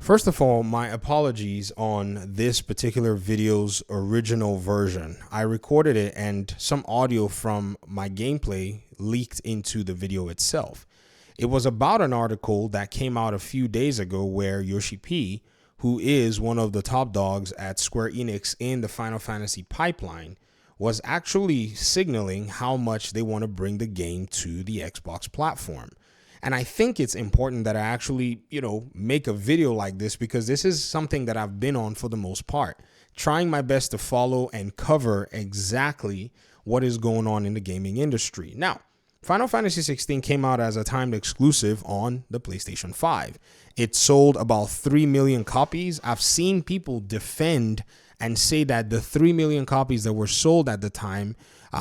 First of all, my apologies on this particular video's original version. I recorded it and some audio from my gameplay leaked into the video itself. It was about an article that came out a few days ago where Yoshi-P, who is one of the top dogs at Square Enix in the Final Fantasy pipeline, was actually signaling how much they want to bring the game to the Xbox platform. And I think it's important that I actually, make a video like this because this is something that I've been on for the most part, trying my best to follow and cover exactly what is going on in the gaming industry. Now, Final Fantasy 16 came out as a timed exclusive on the PlayStation 5. It sold about 3 million copies. I've seen people defend and say that the 3 million copies that were sold at the time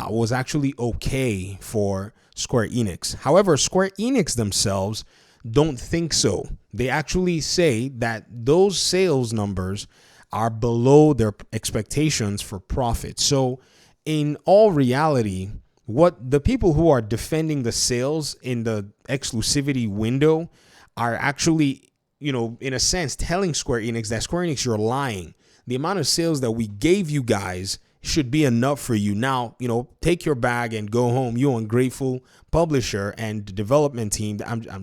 was actually okay for Square Enix. However, Square Enix themselves don't think so. They actually say that those sales numbers are below their expectations for profit. So in all reality, what the people who are defending the sales in the exclusivity window are actually, in a sense, telling Square Enix that Square Enix, you're lying. The amount of sales that we gave you guys should be enough for you. Now, take your bag and go home. You ungrateful publisher and development team. I'm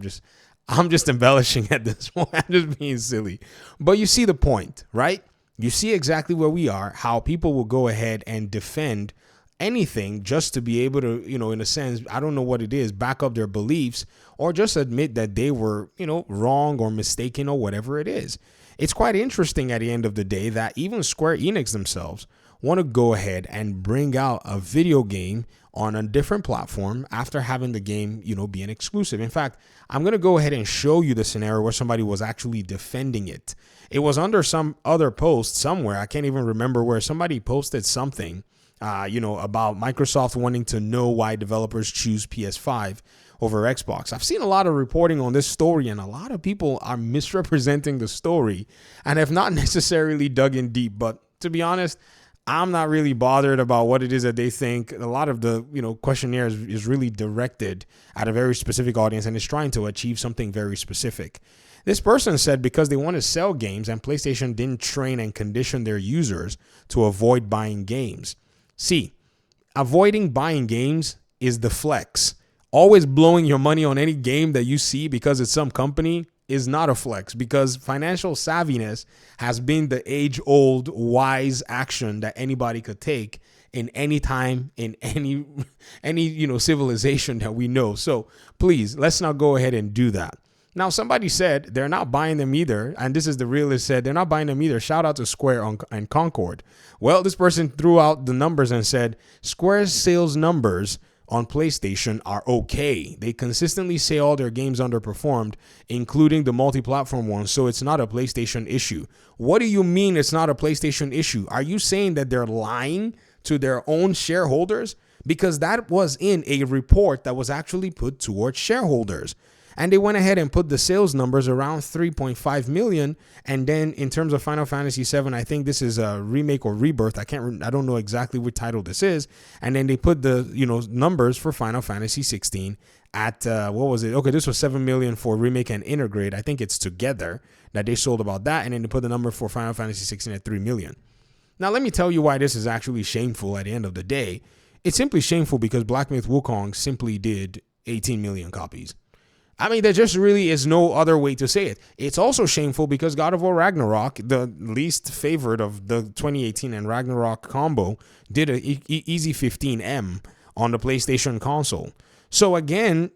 just embellishing at this point. I'm just being silly. But you see the point, right? You see exactly where we are, how people will go ahead and defend anything just to be able to, in a sense, I don't know what it is, back up their beliefs or just admit that they were, wrong or mistaken or whatever it is. It's quite interesting at the end of the day that even Square Enix themselves want to go ahead and bring out a video game on a different platform after having the game, be an exclusive. In fact, I'm going to go ahead and show you the scenario where somebody was actually defending it. It was under some other post somewhere. I can't even remember where somebody posted something, about Microsoft wanting to know why developers choose PS5 over Xbox. I've seen a lot of reporting on this story, and a lot of people are misrepresenting the story and have not necessarily dug in deep. But to be honest, I'm not really bothered about what it is that they think. A lot of the, questionnaire is really directed at a very specific audience and is trying to achieve something very specific. This person said because they want to sell games and PlayStation didn't train and condition their users to avoid buying games. See, avoiding buying games is the flex. Always blowing your money on any game that you see because it's some company is not a flex, because financial savviness has been the age-old wise action that anybody could take in any time, in any civilization that we know. So please, let's not go ahead and do that. Now, somebody said they're not buying them either, and this is the realist said they're not buying them either. Shout out to Square and Concord. Well, this person threw out the numbers and said Square's sales numbers on PlayStation are okay. They consistently say all their games underperformed, including the multi-platform ones, so it's not a PlayStation issue. What do you mean it's not a PlayStation issue? Are you saying that they're lying to their own shareholders? Because that was in a report that was actually put towards shareholders. And they went ahead and put the sales numbers around 3.5 million. And then in terms of Final Fantasy 7, I think this is a remake or rebirth. I don't know exactly what title this is. And then they put the, numbers for Final Fantasy 16 at, what was it? Okay, this was 7 million for remake and integrate. I think it's together that they sold about that. And then they put the number for Final Fantasy 16 at 3 million. Now, let me tell you why this is actually shameful at the end of the day. It's simply shameful because Black Myth Wukong simply did 18 million copies. I mean, there just really is no other way to say it. It's also shameful because God of War Ragnarok, the least favorite of the 2018 and Ragnarok combo, did a easy 15M on the PlayStation console. So again,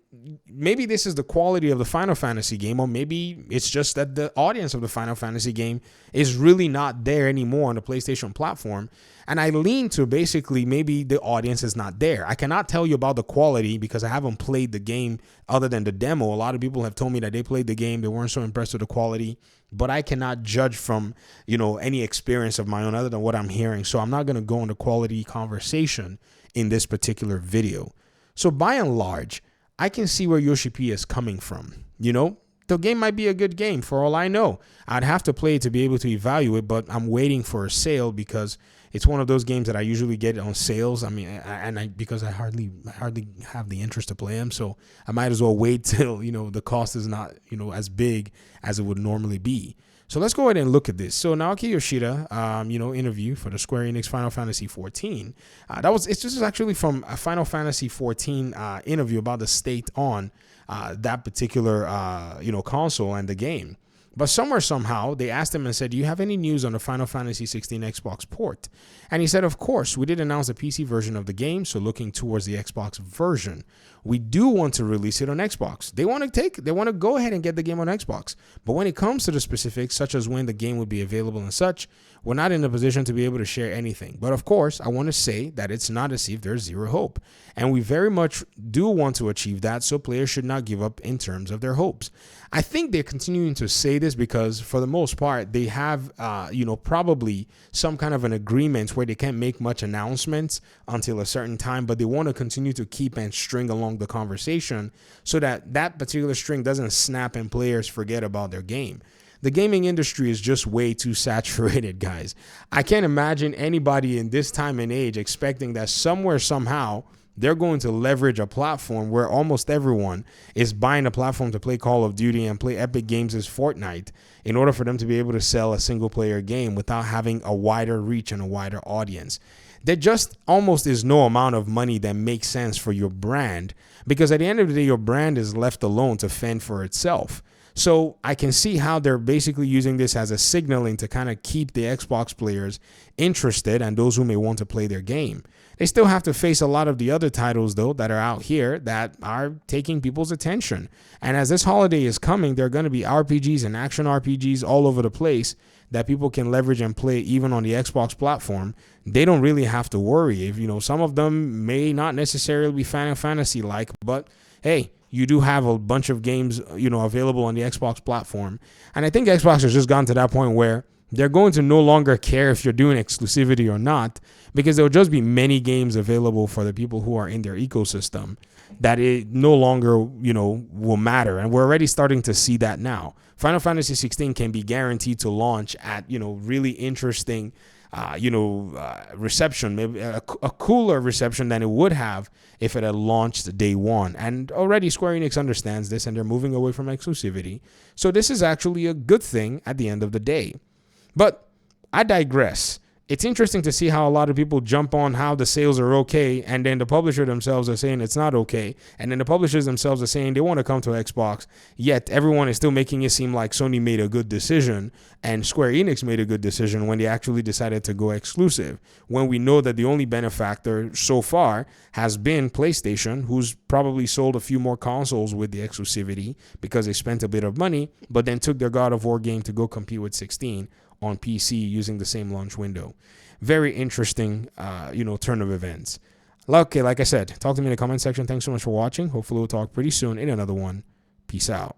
maybe this is the quality of the Final Fantasy game, or maybe it's just that the audience of the Final Fantasy game is really not there anymore on the PlayStation platform. And I lean to basically maybe the audience is not there. I cannot tell you about the quality because I haven't played the game other than the demo. A lot of people have told me that they played the game, they weren't so impressed with the quality, but I cannot judge from, any experience of my own other than what I'm hearing. So I'm not going to go into quality conversation in this particular video. So by and large, I can see where Yoshi-P is coming from. The game might be a good game for all I know. I'd have to play it to be able to evaluate, but I'm waiting for a sale because it's one of those games that I usually get on sales. I mean, because I hardly have the interest to play them, so I might as well wait till the cost is not as big as it would normally be. So let's go ahead and look at this. So Naoki Yoshida, interview for the Square Enix Final Fantasy 14. This is actually from a Final Fantasy 14 interview about the state on that particular console and the game. But somewhere, somehow, they asked him and said, do you have any news on the Final Fantasy 16 Xbox port? And he said, of course, we did announce the PC version of the game, so looking towards the Xbox version. We do want to release it on Xbox. They want to go ahead and get the game on Xbox. But when it comes to the specifics, such as when the game would be available and such, we're not in a position to be able to share anything. But of course, I want to say that it's not as if there's zero hope. And we very much do want to achieve that, so players should not give up in terms of their hopes. I think they're continuing to say this because for the most part, they have, probably some kind of an agreement where they can't make much announcements until a certain time, but they want to continue to keep and string along the conversation so that that particular string doesn't snap and players forget about their game. The gaming industry is just way too saturated, guys. I can't imagine anybody in this time and age expecting that somewhere, somehow, they're going to leverage a platform where almost everyone is buying a platform to play Call of Duty and play Epic Games' Fortnite in order for them to be able to sell a single player game without having a wider reach and a wider audience. There just almost is no amount of money that makes sense for your brand, because at the end of the day, your brand is left alone to fend for itself. So I can see how they're basically using this as a signaling to kind of keep the Xbox players interested and those who may want to play their game. They still have to face a lot of the other titles, though, that are out here that are taking people's attention. And as this holiday is coming, there are going to be RPGs and action RPGs all over the place that people can leverage and play even on the Xbox platform. They don't really have to worry. If, some of them may not necessarily be Final Fantasy-like, but hey, you do have a bunch of games, available on the Xbox platform. And I think Xbox has just gotten to that point where they're going to no longer care if you're doing exclusivity or not, because there'll just be many games available for the people who are in their ecosystem that it no longer, will matter. And we're already starting to see that now. Final Fantasy 16 can be guaranteed to launch at, really interesting reception, maybe a cooler reception than it would have if it had launched day one. And already Square Enix understands this and they're moving away from exclusivity. So this is actually a good thing at the end of the day. But I digress. It's interesting to see how a lot of people jump on how the sales are okay, and then the publisher themselves are saying it's not okay, and then the publishers themselves are saying they want to come to Xbox, yet everyone is still making it seem like Sony made a good decision and Square Enix made a good decision when they actually decided to go exclusive, when we know that the only benefactor so far has been PlayStation, who's probably sold a few more consoles with the exclusivity because they spent a bit of money, but then took their God of War game to go compete with 16 on PC using the same launch window. Very interesting, turn of events. Okay, like I said, talk to me in the comment section. Thanks so much for watching. Hopefully we'll talk pretty soon in another one. Peace out.